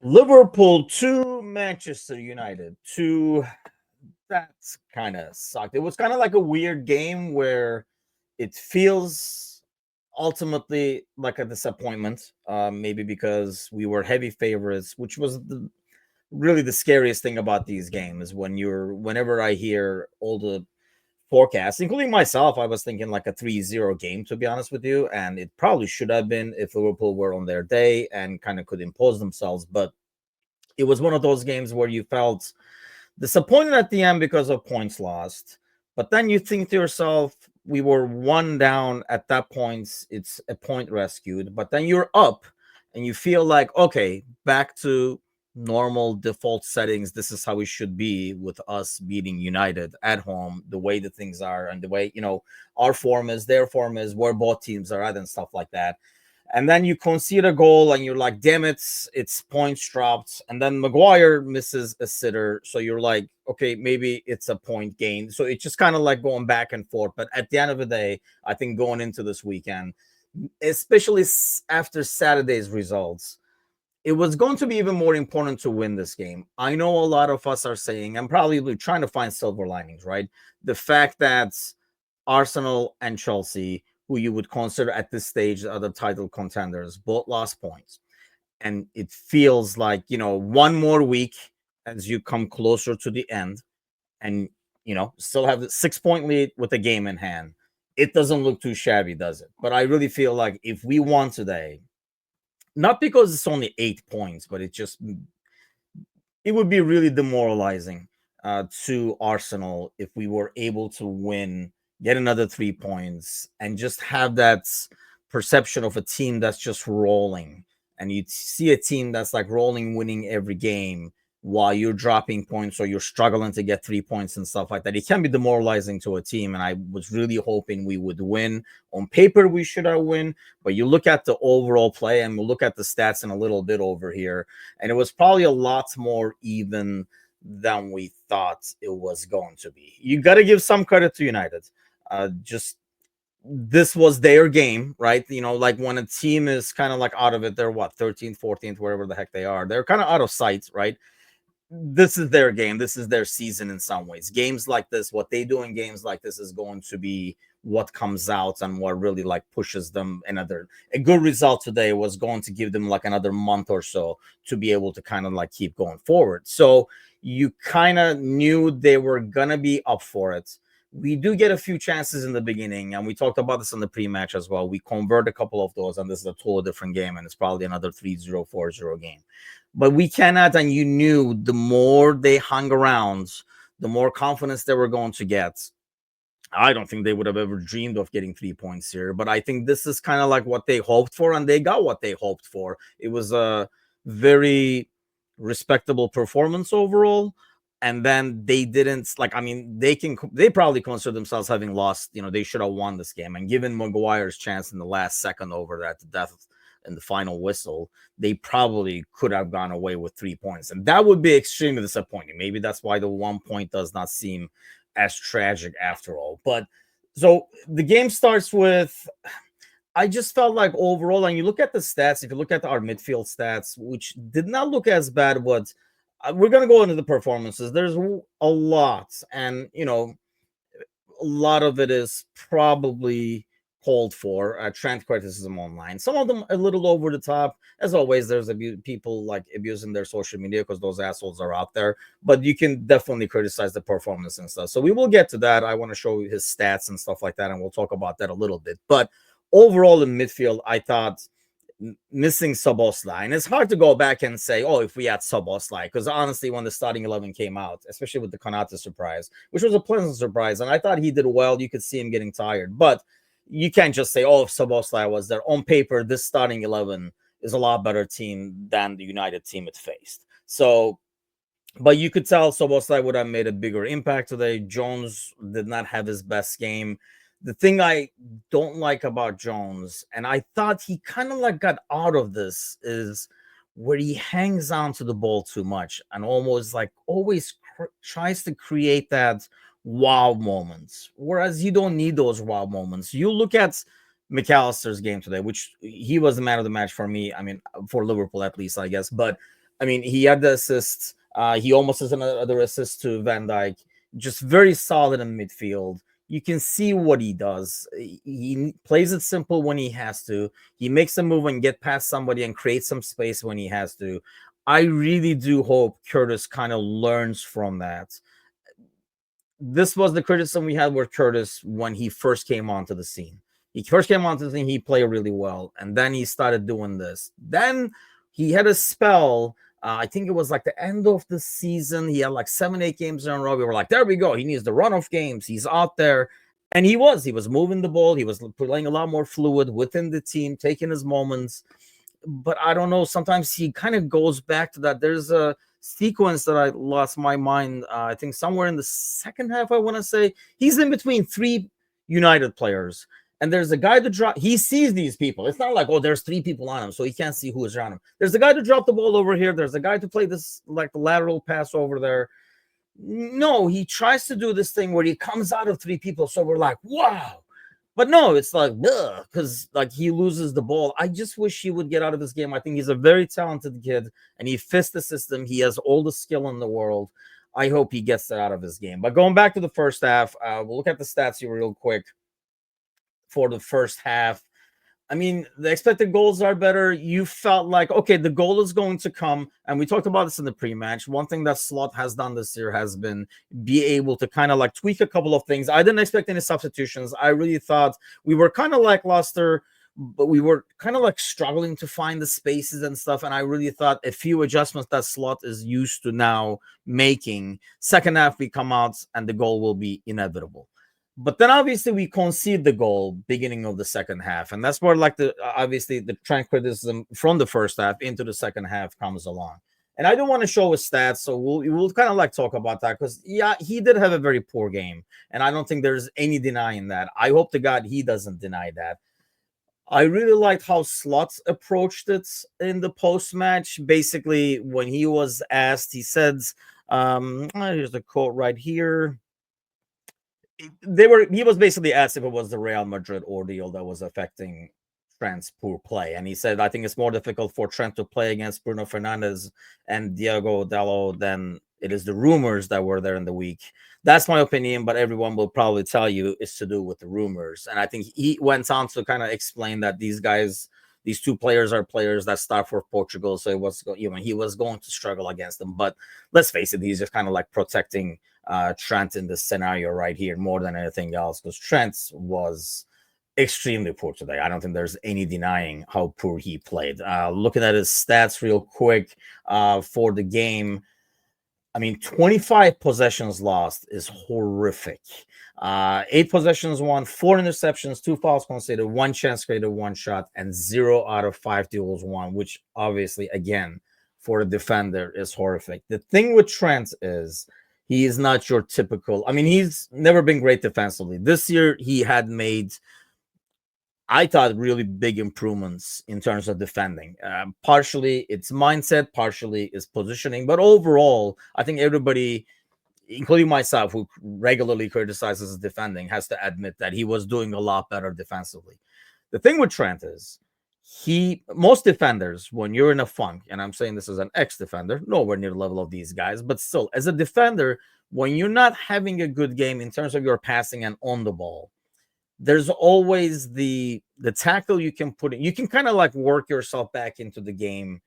Liverpool to Manchester United to that's kind of sucked. It was kind of like a weird game where it feels ultimately like a disappointment. Maybe because we were heavy favorites, which was really the scariest thing about these games. Whenever I hear all the forecasts, including myself, I was thinking like a 3-0 game, to be honest with you, and it probably should have been if Liverpool were on their day and kind of could impose themselves, but it was one of those games where you felt disappointed at the end because of points lost. But then you think to yourself, we were one down at that point. It's a point rescued. But then you're up and you feel like, okay, back to normal default settings. This is how we should be with us beating United at home, the way the things are and the way, our form is, their form is, where both teams are at and stuff like that. And then you concede a goal and you're like, damn it, it's points dropped. And then Maguire misses a sitter. So you're like, okay, maybe it's a point gain. So it's just kind of like going back and forth. But at the end of the day, I think going into this weekend, especially after Saturday's results, it was going to be even more important to win this game. I know a lot of us are saying, I'm probably trying to find silver linings, right? The fact that Arsenal and Chelsea, who you would consider at this stage the other title contenders, both lost points. And it feels like, one more week as you come closer to the end and, still have the 6-point lead with a game in hand. It doesn't look too shabby, does it? But I really feel like if we won today, not because it's only 8 points, but it would be really demoralizing to Arsenal if we were able to win, get another 3 points, and just have that perception of a team that's just rolling. And you see a team that's like rolling, winning every game while you're dropping points or you're struggling to get 3 points and stuff like that. It can be demoralizing to a team. And I was really hoping we would win. On paper, we should have win. But you look at the overall play and we'll look at the stats in a little bit over here. And it was probably a lot more even than we thought it was going to be. You got to give some credit to United. Just this was their game, right? Like when a team is kind of like out of it, they're what, 13th, 14th, wherever the heck they are. They're kind of out of sight, right? This is their game. This is their season in some ways. Games like this, what they do in games like this is going to be what comes out and what really like pushes them. A good result today was going to give them like another month or so to be able to kind of like keep going forward. So you kind of knew they were gonna be up for it. We do get a few chances in the beginning, and we talked about this in the pre-match as well. We convert a couple of those, and this is a totally different game, and it's probably another 3-0, 4-0 game. But we cannot, and you knew the more they hung around, the more confidence they were going to get. I don't think they would have ever dreamed of getting 3 points here, but I think this is kind of like what they hoped for, and they got what they hoped for. It was a very respectable performance overall. And then they didn't they probably consider themselves having lost. They should have won this game. And given Maguire's chance in the last second over that death in the final whistle, they probably could have gone away with 3 points. And that would be extremely disappointing. Maybe that's why the 1 point does not seem as tragic after all. But so the game starts with, I just felt like overall, and you look at the stats, if you look at our midfield stats, which did not look as bad, but we're going to go into the performances. There's a lot, and a lot of it is probably called for. Trent criticism online, some of them a little over the top. As always, there's people like abusing their social media because those assholes are out there. But you can definitely criticize the performance and stuff. So we will get to that. I want to show you his stats and stuff like that, and we'll talk about that a little bit. But overall in midfield, I thought missing Szoboszlai, and it's hard to go back and say, oh, if we had Szoboszlai, because honestly, when the starting 11 came out, especially with the Konate surprise, which was a pleasant surprise, and I thought he did well. You could see him getting tired, but you can't just say, oh, if Szoboszlai was there. On paper, this starting 11 is a lot better team than the United team it faced. So, but you could tell Szoboszlai would have made a bigger impact today. Jones did not have his best game. The thing I don't like about Jones, and I thought he kind of like got out of this, is where he hangs on to the ball too much and almost like always tries to create that wow moments. Whereas you don't need those wow moments. You look at McAllister's game today, which he was the man of the match for me. I mean, for Liverpool at least, I guess. But I mean, he had the assist. He almost has another assist to Van Dijk. Just very solid in midfield. You can see what he does. He plays it simple when he has to. He makes a move and get past somebody and create some space when he has to. I really do hope Curtis kind of learns from that. This was the criticism we had with Curtis when he first came onto the scene. He first came onto the scene, he played really well, and then he started doing this. Then he had a spell. I think it was like the end of the season. He had like 7-8 games in a row. We were like, there we go. He needs the run of games. He's out there. And he was moving the ball. He was playing a lot more fluid within the team, taking his moments. But I don't know. Sometimes he kind of goes back to that. There's a sequence that I lost my mind. I think somewhere in the second half, I want to say he's in between 3 United players. And there's a guy to drop. He sees these people. It's not like, oh, there's 3 people on him, so he can't see who is around him. There's a guy to drop the ball over here. There's a guy to play this like lateral pass over there. No, he tries to do this thing where he comes out of 3 people. So we're like, wow. But no, it's like, because like he loses the ball. I just wish he would get out of this game. I think he's a very talented kid and he fits the system. He has all the skill in the world. I hope he gets that out of his game. But going back to the first half, we'll look at the stats here real quick for the first half. I mean, the expected goals are better. You felt like, okay, the goal is going to come. And we talked about this in the pre-match. One thing that Slot has done this year has been be able to kind of like tweak a couple of things. I didn't expect any substitutions. I really thought we were kind of lackluster, but we were kind of like struggling to find the spaces and stuff. And I really thought a few adjustments that Slot is used to now making. Second half, we come out and the goal will be inevitable. But then obviously we concede the goal beginning of the second half. And that's where like obviously the Trent criticism from the first half into the second half comes along. And I don't want to show his stats, so we'll kind of like talk about that because yeah, he did have a very poor game. And I don't think there's any denying that. I hope to God he doesn't deny that. I really liked how Slot approached it in the post-match. Basically, when he was asked, he said, here's the quote right here. He was basically asked if it was the Real Madrid ordeal that was affecting Trent's poor play. And he said, I think it's more difficult for Trent to play against Bruno Fernandes and Diogo Dalot than it is the rumors that were there in the week. That's my opinion, but everyone will probably tell you it's to do with the rumors. And I think he went on to kind of explain that these 2 players are players that start for Portugal. So it was, he was going to struggle against them. But let's face it, he's just kind of like protecting Trent in this scenario right here more than anything else, because Trent was extremely poor today. I don't think there's any denying how poor he played. Looking at his stats real quick for the game, I mean, 25 possessions lost is horrific. 8 possessions won, 4 interceptions, 2 fouls conceded, 1 chance created, 1 shot, and 0 out of 5 duels won, which obviously, again, for a defender is horrific. The thing with Trent is he is not your typical. I mean, he's never been great defensively. This year, he had made, I thought, really big improvements in terms of defending. Partially, it's mindset, partially is positioning. But overall, I think everybody, including myself, who regularly criticizes his defending, has to admit that he was doing a lot better defensively. The thing with Trent is, most defenders, when you're in a funk, and I'm saying this as an ex-defender, nowhere near the level of these guys, but still, as a defender, when you're not having a good game in terms of your passing and on the ball, there's always the tackle you can put in. You can kind of like work yourself back into the game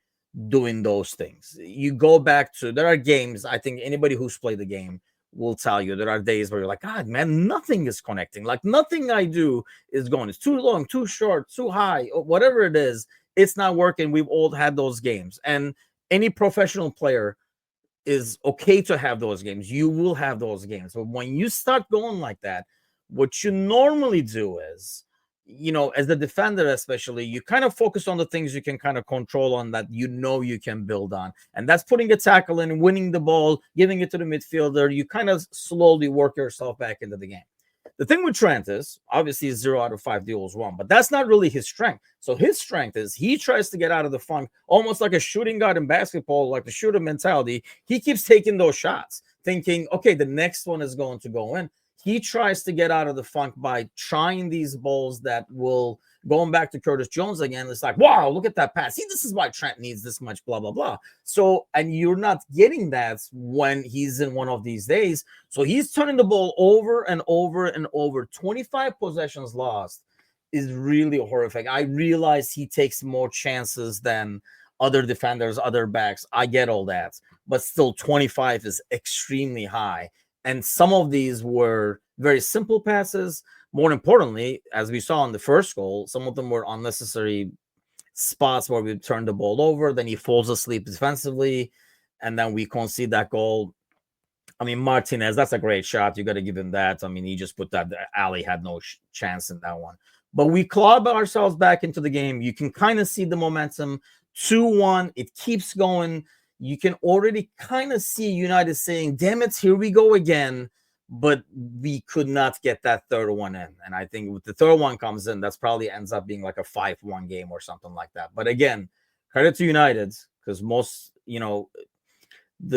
doing those things. You go back to, there are games, I think anybody who's played the game will tell you, there are days where you're like, God, man, nothing is connecting. Like nothing I do is going. It's too long, too short, too high, whatever it is, it's not working. We've all had those games. And any professional player is okay to have those games. You will have those games. But when you start going like that, what you normally do is, as the defender especially, you kind of focus on the things you can kind of control on that you can build on. And that's putting a tackle in, winning the ball, giving it to the midfielder. You kind of slowly work yourself back into the game. The thing with Trent is, obviously, 0 out of 5 duels won, but that's not really his strength. So his strength is he tries to get out of the funk, almost like a shooting guard in basketball, like the shooter mentality. He keeps taking those shots, thinking, okay, the next one is going to go in. He tries to get out of the funk by trying these balls that will, going back to Curtis Jones again, it's like, wow, look at that pass. See, this is why Trent needs this much, blah, blah, blah. So, and you're not getting that when he's in one of these days. So he's turning the ball over and over and over. 25 possessions lost is really horrific. I realize he takes more chances than other defenders, other backs. I get all that, but still 25 is extremely high. And some of these were very simple passes. More importantly, as we saw in the first goal, some of them were unnecessary spots where we turned the ball over. Then he falls asleep defensively, and then we concede that goal. I mean, Martinez, that's a great shot. You got to give him that. I mean, he just put that. Ali had no chance in that one. But we clawed ourselves back into the game. You can kind of see the momentum. 2-1. It keeps going. You can already kind of see United saying, damn it, here we go again. But we could not get that third one in. And I think with the third one comes in, that's probably ends up being like a 5-1 game or something like that. But again, credit to United, because most, the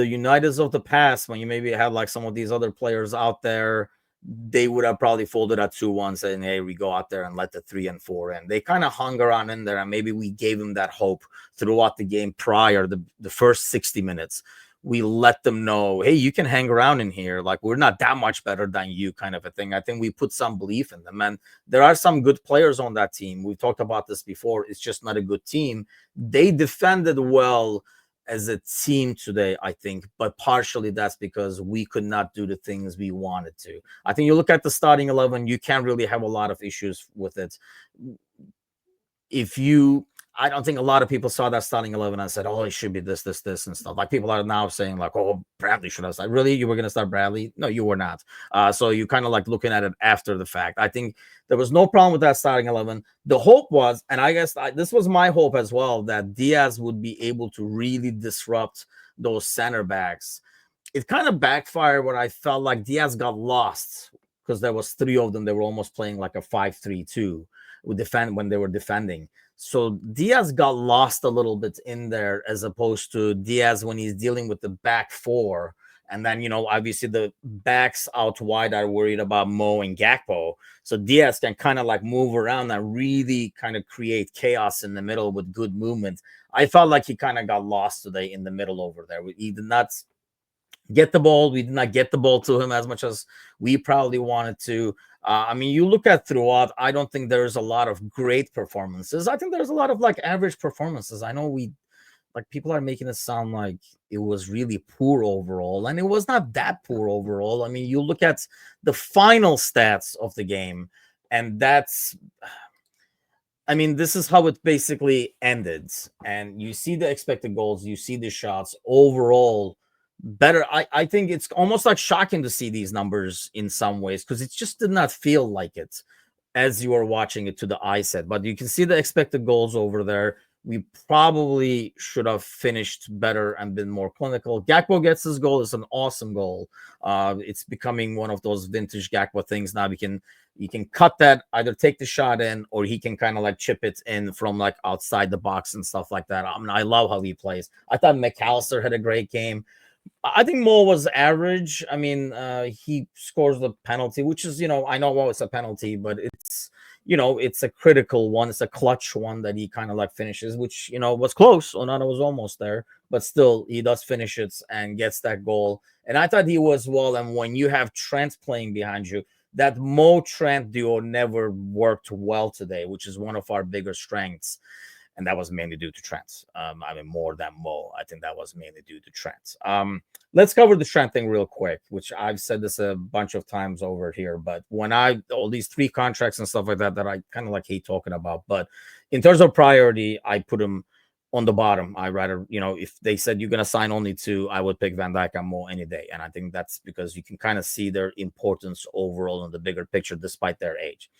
Uniteds of the past, when you maybe had like some of these other players out there, they would have probably folded at 2-1, saying, hey, we go out there and let the 3 and 4 in. They kind of hung around in there, and maybe we gave them that hope throughout the game prior, the first 60 minutes. We let them know, hey, you can hang around in here. Like, we're not that much better than you, kind of a thing. I think we put some belief in them. And there are some good players on that team. We've talked about this before. It's just not a good team. They defended well as a team today, I think, but partially that's because we could not do the things we wanted to. I think you look at the starting 11, you can't really have a lot of issues with it. I don't think a lot of people saw that starting 11 and said, oh, it should be this, this, this, and stuff. Like, people are now saying, like, oh, Bradley should have started. Really? You were going to start Bradley? No, you were not. So you kind of like looking at it after the fact. I think there was no problem with that starting 11. The hope was, and I guess this was my hope as well, that Diaz would be able to really disrupt those center backs. It kind of backfired where I felt like Diaz got lost because there was 3 of them. They were almost playing like a 5-3-2 when they were defending. So Diaz got lost a little bit in there, as opposed to Diaz when he's dealing with the back 4. And then, obviously the backs out wide are worried about Mo and Gakpo. So Diaz can kind of like move around and really kind of create chaos in the middle with good movement. I felt like he kind of got lost today in the middle over there. He did not get the ball. We did not get the ball to him as much as we probably wanted to. I mean, you look at throughout, I don't think there's a lot of great performances. I think there's a lot of like average performances. I know people are making it sound like it was really poor overall, and it was not that poor overall. I mean, you look at the final stats of the game, and this is how it basically ended. And you see the expected goals, you see the shots overall better. I think it's almost like shocking to see these numbers in some ways, because it just did not feel like it as you are watching it to the eye set. But you can see the expected goals over there. We probably should have finished better and been more clinical. Gakpo gets his goal. It's an awesome goal. It's becoming one of those vintage Gakpo things now. You can cut that, either take the shot in, or he can kind of like chip it in from like outside the box and stuff like that. I mean, I love how he plays. I thought McAllister had a great game. I think Mo was average. I mean, he scores the penalty, which is, I know it's a penalty, but it's, it's a critical one. It's a clutch one that he kind of like finishes, which, was close. Onana was almost there, but still he does finish it and gets that goal. And I thought he was well. And when you have Trent playing behind you, that Mo Trent duo never worked well today, which is one of our bigger strengths. And that was mainly due to Trent. More than Mo. I think that was mainly due to Trent. Let's cover the Trent thing real quick, which I've said this a bunch of times over here. But when all these 3 contracts and stuff like that I kind of like hate talking about. But in terms of priority, I put him on the bottom. I rather, if they said you're going to sign only 2, I would pick Van Dijk and Mo any day. And I think that's because you can kind of see their importance overall in the bigger picture, despite their age.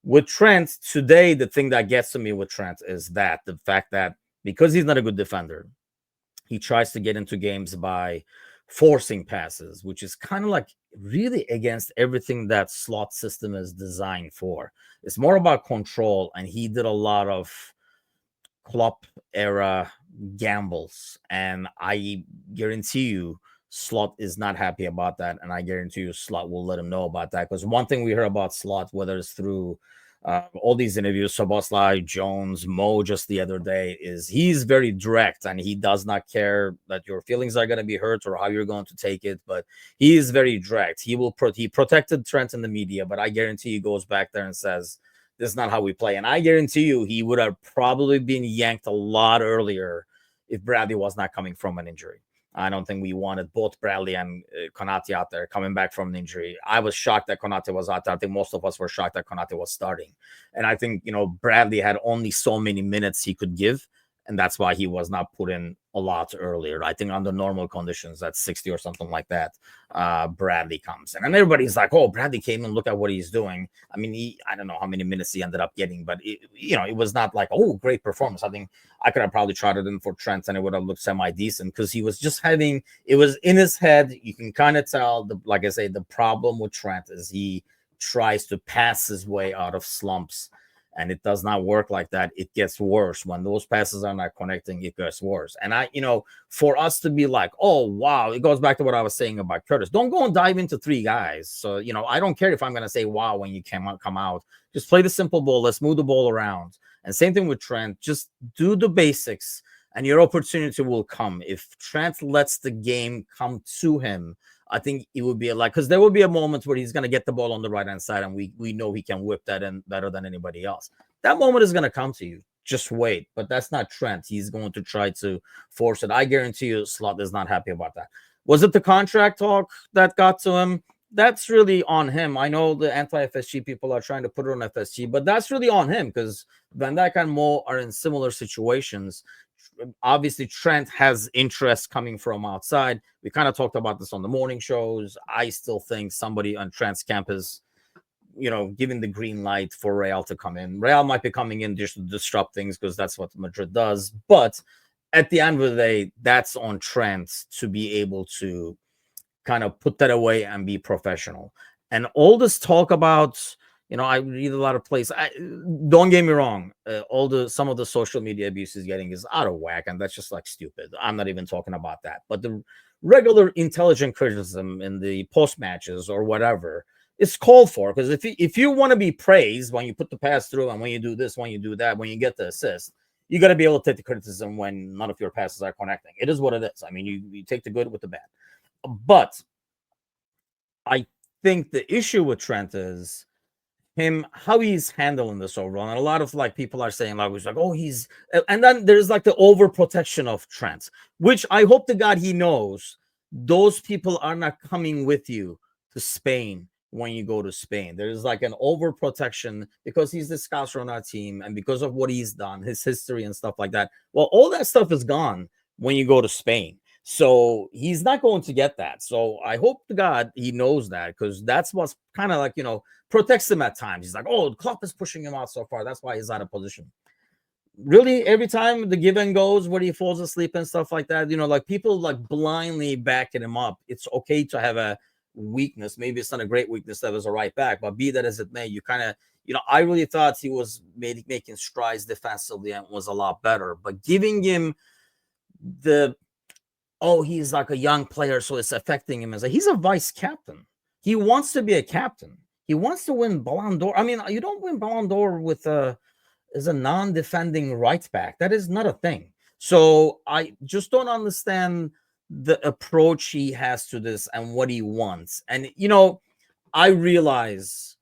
With Trent today, the thing that gets to me with Trent is the fact that because he's not a good defender, he tries to get into games by forcing passes, which is kind of like really against everything that slot system is designed for. It's more about control, and he did a lot of Klopp era gambles. And I guarantee you, Slot is not happy about that, and I guarantee you Slot will let him know about that. Because one thing we hear about Slot, whether it's through all these interviews, Soboslai, Jones, Mo, just the other day, is he's very direct, and he does not care that your feelings are going to be hurt or how you're going to take it. But he is very direct. He protected Trent in the media, but I guarantee he goes back there and says, "This is not how we play." And I guarantee you, he would have probably been yanked a lot earlier if Bradley was not coming from an injury. I don't think we wanted both Bradley and Konate out there coming back from an injury. I was shocked that Konate was out there. I think most of us were shocked that Konate was starting. And I think, Bradley had only so many minutes he could give. And that's why he was not put in a lot earlier. I think under normal conditions, that's 60 or something like that, Bradley comes in. And everybody's like, oh, Bradley came in, look at what he's doing. I mean, I don't know how many minutes he ended up getting, but, it was not like, oh, great performance. I think I could have probably trotted in for Trent and it would have looked semi-decent because he was just it was in his head. You can kind of tell, like I say, the problem with Trent is he tries to pass his way out of slumps. And it does not work like that. It gets worse. When those passes are not connecting, it gets worse. And for us to be like, oh, wow, it goes back to what I was saying about Curtis. Don't go and dive into three guys. So, I don't care if I'm going to say, wow, when you come out. Just play the simple ball. Let's move the ball around. And same thing with Trent. Just do the basics and your opportunity will come. If Trent lets the game come to him, I think it would be because there will be a moment where he's going to get the ball on the right-hand side, and we know he can whip that in better than anybody else. That moment is going to come to you. Just wait. But that's not Trent. He's going to try to force it. I guarantee you Slot is not happy about that. Was it the contract talk that got to him? That's really on him. I know the anti-FSG people are trying to put it on FSG, but that's really on him because Van Dijk and Mo are in similar situations. Obviously, Trent has interest coming from outside. We kind of talked about this on the morning shows. I still think somebody on Trent's campus, giving the green light for Real to come in. Real might be coming in just to disrupt things because that's what Madrid does. But at the end of the day, that's on Trent to be able to kind of put that away and be professional. And all this talk about, I read a lot of places. Don't get me wrong. Some of the social media abuse is getting is out of whack, and that's just like stupid. I'm not even talking about that. But the regular intelligent criticism in the post matches or whatever is called for. Because if you want to be praised when you put the pass through and when you do this, when you do that, when you get the assist, you got to be able to take the criticism when none of your passes are connecting. It is what it is. I mean, you take the good with the bad. But I think the issue with Trent is how he's handling this overall. And a lot of people are saying he's like, oh, and then there's the overprotection of Trent, which I hope to God he knows those people are not coming with you to Spain when you go to Spain. There's an overprotection because he's the Scouser on our team and because of what he's done, his history and stuff like that. Well, all that stuff is gone when you go to Spain. So he's not going to get that. So I hope to God he knows that because that's what's kind of protects him at times. He's like, oh, Klopp is pushing him out so far. That's why he's out of position. Really, every time the give and goes where he falls asleep and stuff like that, people blindly backing him up. It's okay to have a weakness. Maybe it's not a great weakness that was a right back, but be that as it may, you kind of, I really thought he was making strides defensively and was a lot better. But giving him he's a young player, so it's affecting him. He's a vice captain. He wants to be a captain. He wants to win Ballon d'Or. I mean, you don't win Ballon d'Or as a non-defending right back. That is not a thing. So I just don't understand the approach he has to this and what he wants. And, I realize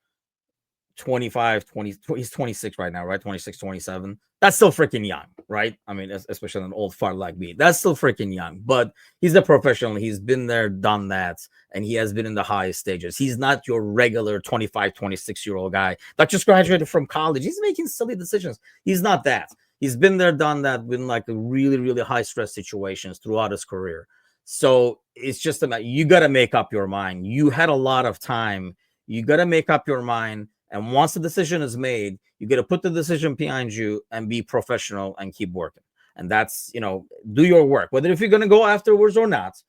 25, 20, he's 26 right now, right? 26, 27. That's still freaking young, right? I mean, especially an old fart like me. That's still freaking young, but he's a professional. He's been there, done that, and he has been in the highest stages. He's not your regular 25, 26-year-old guy that just graduated from college. He's making silly decisions. He's not that. He's been there, done that, been really, really high stress situations throughout his career. So it's just about you got to make up your mind. You had a lot of time. You got to make up your mind. And once the decision is made, you got to put the decision behind you and be professional and keep working. And that's, do your work. Whether if you're going to go afterwards or not,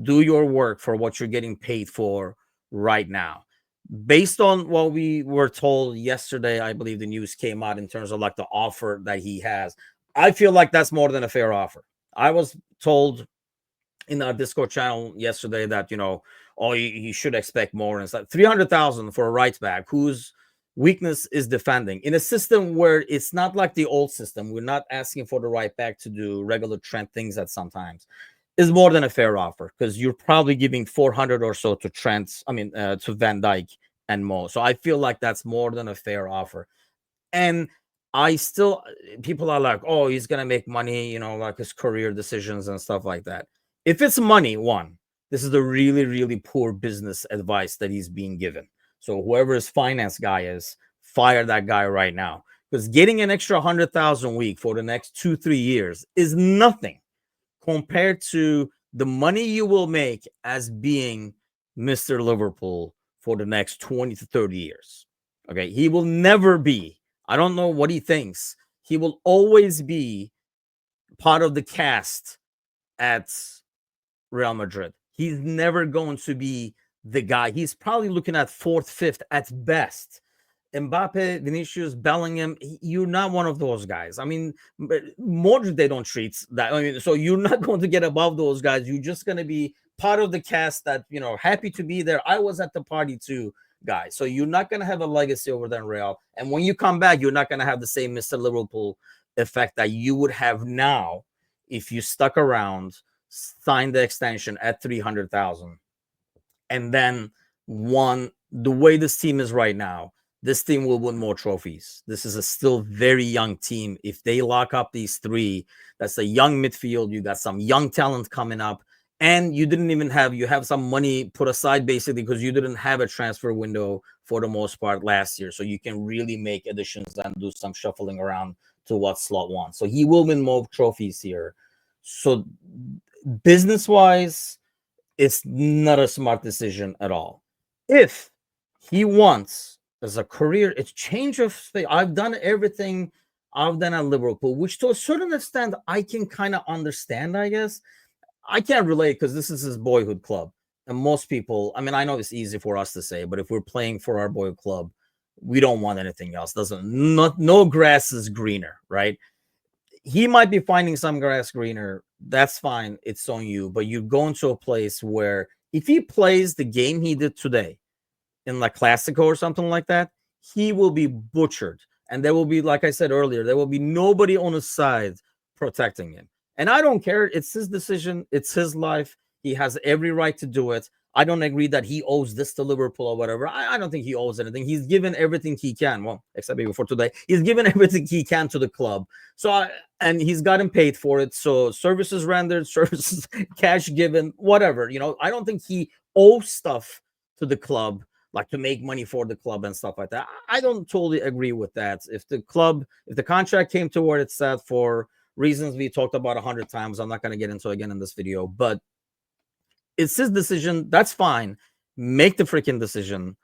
do your work for what you're getting paid for right now. Based on what we were told yesterday, I believe the news came out in terms of the offer that he has. I feel like that's more than a fair offer. I was told in our Discord channel yesterday that, you know, oh, you should expect more. And it's like 300,000 for a right back whose weakness is defending in a system where it's not like the old system. We're not asking for the right back to do regular Trent things that sometimes is more than a fair offer, because you're probably giving 400 or so to Trent, to Van Dijk and Mo. So I feel like that's more than a fair offer. And I still, people are like, oh, he's gonna make money, you know, like his career decisions and stuff like that. If it's money, one, this is the really, really poor business advice that he's being given. So whoever his finance guy is, fire that guy right now. Because getting an extra 100,000 a week for the next 2-3 years is nothing compared to the money you will make as being Mr. Liverpool for the next 20 to 30 years. Okay, he will never be, I don't know what he thinks, he will always be part of the cast at Real Madrid. He's never going to be the guy. He's probably looking at fourth, fifth at best. Mbappe, Vinicius, Bellingham, you're not one of those guys. I mean, Modric, they don't treat that. I mean, so you're not going to get above those guys. You're just going to be part of the cast that, you know, happy to be there. I was at the party too, guys. So you're not going to have a legacy over there in Real. And when you come back, you're not going to have the same Mr. Liverpool effect that you would have now if you stuck around, signed the extension at 300,000, and then won the way this team is right now. This team will win more trophies. This is a still very young team. If they lock up these three, that's a young midfield. You got some young talent coming up, and you didn't even have, you have some money put aside basically because you didn't have a transfer window for the most part last year. So you can really make additions and do some shuffling around to what slot wants. So he will win more trophies here. So business-wise, it's not a smart decision at all. If he wants as a career, it's change of state. I've done everything I've done at Liverpool, which to a certain extent I can kind of understand, I guess. I can't relate because this is his boyhood club. And most people, I mean, I know it's easy for us to say, but if we're playing for our boyhood club, we don't want anything else. No grass is greener, right? He might be finding some grass greener. That's fine. It's on you. But you're going to a place where if he plays the game he did today in La Clasico or something like that, he will be butchered. And there will be, like I said earlier, there will be nobody on his side protecting him. And I don't care. It's his decision. It's his life. He has every right to do it. I don't agree that he owes this to Liverpool or whatever. I don't think he owes anything. He's given everything he can. Well, except maybe for today. He's given everything he can to the club. So, and he's gotten paid for it. So services rendered, services, cash given, whatever. You know, I don't think he owes stuff to the club, like to make money for the club and stuff like that. I don't totally agree with that. If the contract came to where it's set for reasons we talked about 100 times, I'm not going to get into again in this video, but it's his decision. That's fine. Make the freaking decision,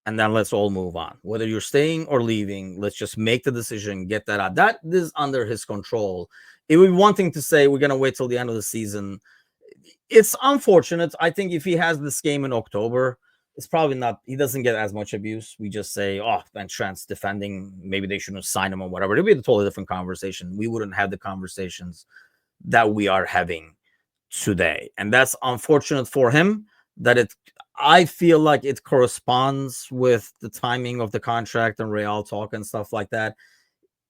and then let's all move on. Whether you're staying or leaving, let's just make the decision, get that out. That is under his control. It would be one thing to say we're going to wait till the end of the season. It's unfortunate. I think if he has this game in October, it's probably not, he doesn't get as much abuse. We just say, oh, Ben Trent's defending, maybe they shouldn't sign him or whatever. It'll be a totally different conversation. We wouldn't have the conversations that we are having today. And that's unfortunate for him, that I feel like it corresponds with the timing of the contract and Real talk and stuff like that.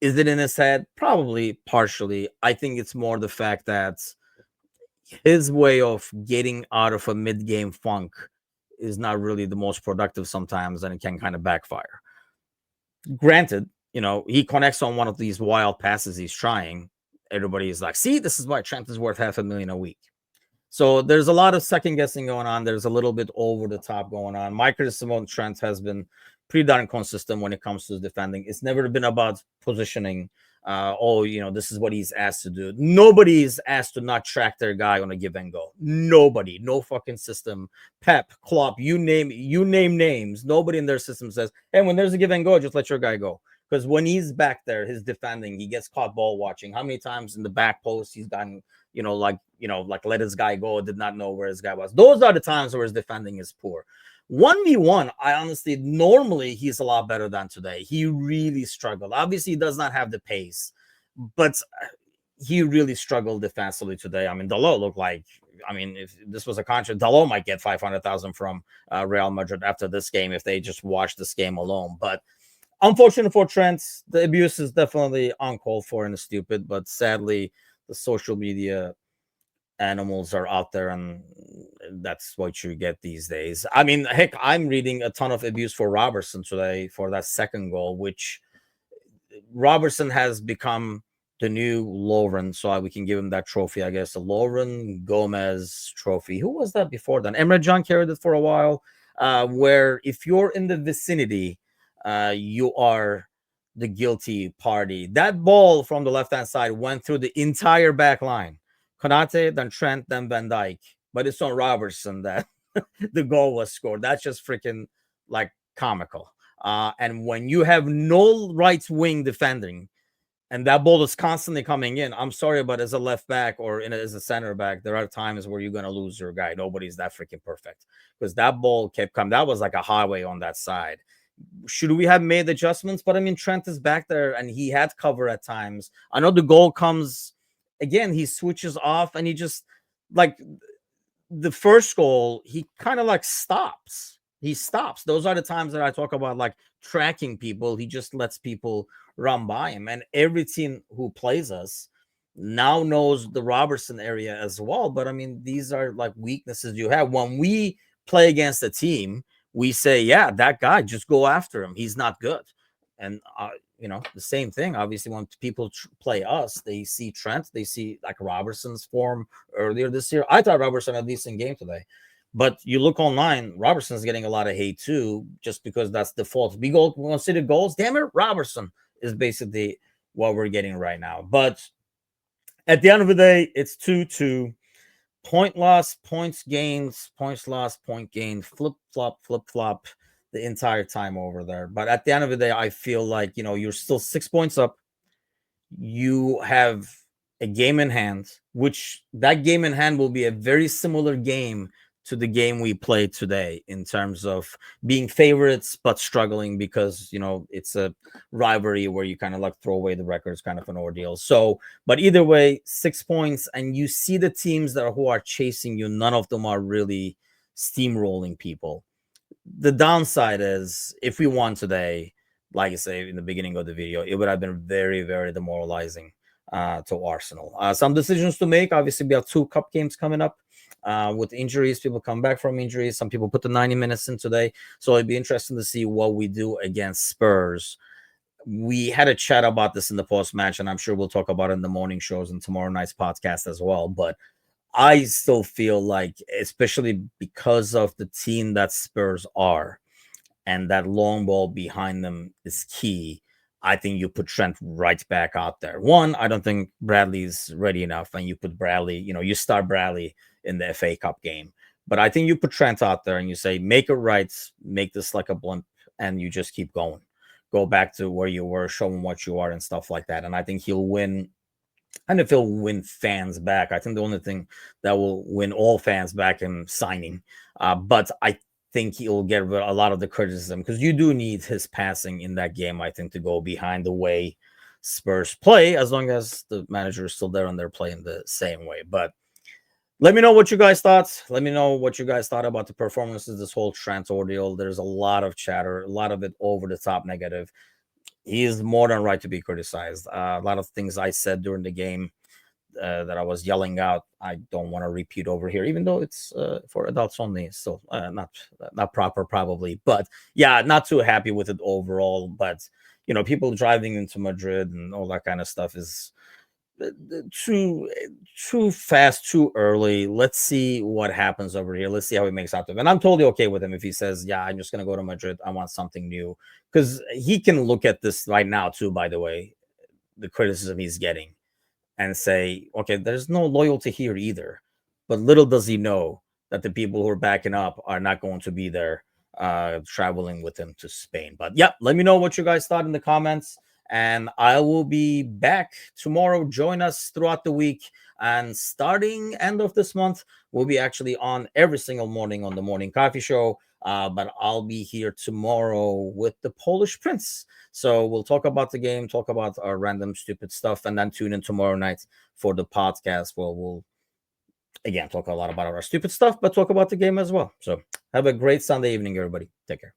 Is it in his head? Probably partially. I think it's more the fact that his way of getting out of a mid-game funk is not really the most productive sometimes, and it can kind of backfire. Granted, you know, he connects on one of these wild passes he's trying. Everybody is like, see, this is why Trent is worth $500,000 a week. So there's a lot of second guessing going on. There's a little bit over the top going on. My criticism on Trent has been pretty darn consistent when it comes to defending. It's never been about positioning. Oh, you know, this is what he's asked to do. Nobody is asked to not track their guy on a give and go. Nobody, no fucking system. Pep, Klopp, you name names. Nobody in their system says, hey, when there's a give and go, just let your guy go. Because when he's back there, his defending, he gets caught ball watching. How many times in the back post he's gotten, like let his guy go, did not know where his guy was. Those are the times where his defending is poor. 1v1, I honestly, normally he's a lot better than today. He really struggled. Obviously, he does not have the pace, but he really struggled defensively today. I mean, Dalot looked like I mean, if this was a contract, Dalot might get 500,000 from Real Madrid after this game if they just watch this game alone. But unfortunate for Trent, the abuse is definitely uncalled for and stupid. But sadly, the social media animals are out there, and that's what you get these days. I mean, heck, I'm reading a ton of abuse for Robertson today for that second goal, which Robertson has become the new Lauren, so we can give him that trophy, I guess. The Lauren Gomez trophy. Who was that before then? Emre Can carried it for a while. Where if you're in the vicinity, you are the guilty party. That ball from the left-hand side went through the entire back line. Konate, then Trent, then Van Dijk. But it's on Robertson that the goal was scored. That's just freaking like comical. And when you have no right wing defending, and that ball is constantly coming in, I'm sorry, but as a left back or as a center back, there are times where you're going to lose your guy. Nobody's that freaking perfect because that ball kept coming. That was like a highway on that side. Should we have made adjustments? But I mean, Trent is back there and he had cover at times. I know the goal comes again, he switches off and he just like the first goal, he kind of like stops. He stops. Those are the times that I talk about like tracking people. He just lets people run by him. And every team who plays us now knows the Robertson area as well. But I mean, these are like weaknesses you have. When we play against a team, we say, yeah, that guy, just go after him. He's not good. And the same thing. Obviously, when people play us, they see Trent, they see like Robertson's form earlier this year. I thought Robertson had a decent game today, but you look online, Robertson's getting a lot of hate too, just because that's default. We want to see the goals. Damn it, Robertson is basically what we're getting right now. But at the end of the day, it's 2-2. Point loss, points gains, points lost, point gain, flip flop the entire time over there. But at the end of the day, I feel like, you're still 6 points up. You have a game in hand, which that game in hand will be a very similar game to the game we played today in terms of being favorites, but struggling because, it's a rivalry where you kind of like throw away the records, kind of an ordeal. So, but either way, 6 points, and you see the teams who are chasing you, none of them are really steamrolling people. The downside is if we won today, like I say in the beginning of the video, it would have been very, very demoralizing to Arsenal. Some decisions to make. Obviously, we have 2 cup games coming up with injuries. People come back from injuries. Some people put the 90 minutes in today. So it'd be interesting to see what we do against Spurs. We had a chat about this in the post-match, and I'm sure we'll talk about it in the morning shows and tomorrow night's podcast as well. But I still feel like, especially because of the team that Spurs are, and that long ball behind them is key. I think you put Trent right back out there. One, I don't think Bradley's ready enough, and you put Bradley, you start Bradley in the FA Cup game. But I think you put Trent out there and you say, make it right, make this like a blimp, and you just keep going. Go back to where you were, show him what you are and stuff like that. And I think he'll win. And if he'll win fans back, I think the only thing that will win all fans back in signing. But I think he'll get a lot of the criticism because you do need his passing in that game, I think, to go behind the way Spurs play, as long as the manager is still there and they're playing the same way. But let me know what you guys thought. Let me know what you guys thought about the performances, this whole Trent ordeal. There's a lot of chatter, a lot of it over the top negative. He is more than right to be criticized. A lot of things I said during the game that I was yelling out, I don't want to repeat over here, even though it's for adults only. So not proper, probably. But yeah, not too happy with it overall. But people driving into Madrid and all that kind of stuff is too fast, too early. Let's see what happens over here. Let's see how he makes out of it. And I'm totally okay with him if he says, yeah, I'm just going to go to Madrid. I want something new. Because he can look at this right now, too, by the way, the criticism he's getting, and say, okay, there's no loyalty here either. But little does he know that the people who are backing up are not going to be there traveling with him to Spain. But yeah, let me know what you guys thought in the comments. And I will be back tomorrow. Join us throughout the week. And starting end of this month, we'll be actually on every single morning on the Morning Coffee Show. But I'll be here tomorrow with the Polish Prince. So we'll talk about the game, talk about our random stupid stuff, and then tune in tomorrow night for the podcast where we'll again, talk a lot about our stupid stuff, but talk about the game as well. So have a great Sunday evening, everybody. Take care.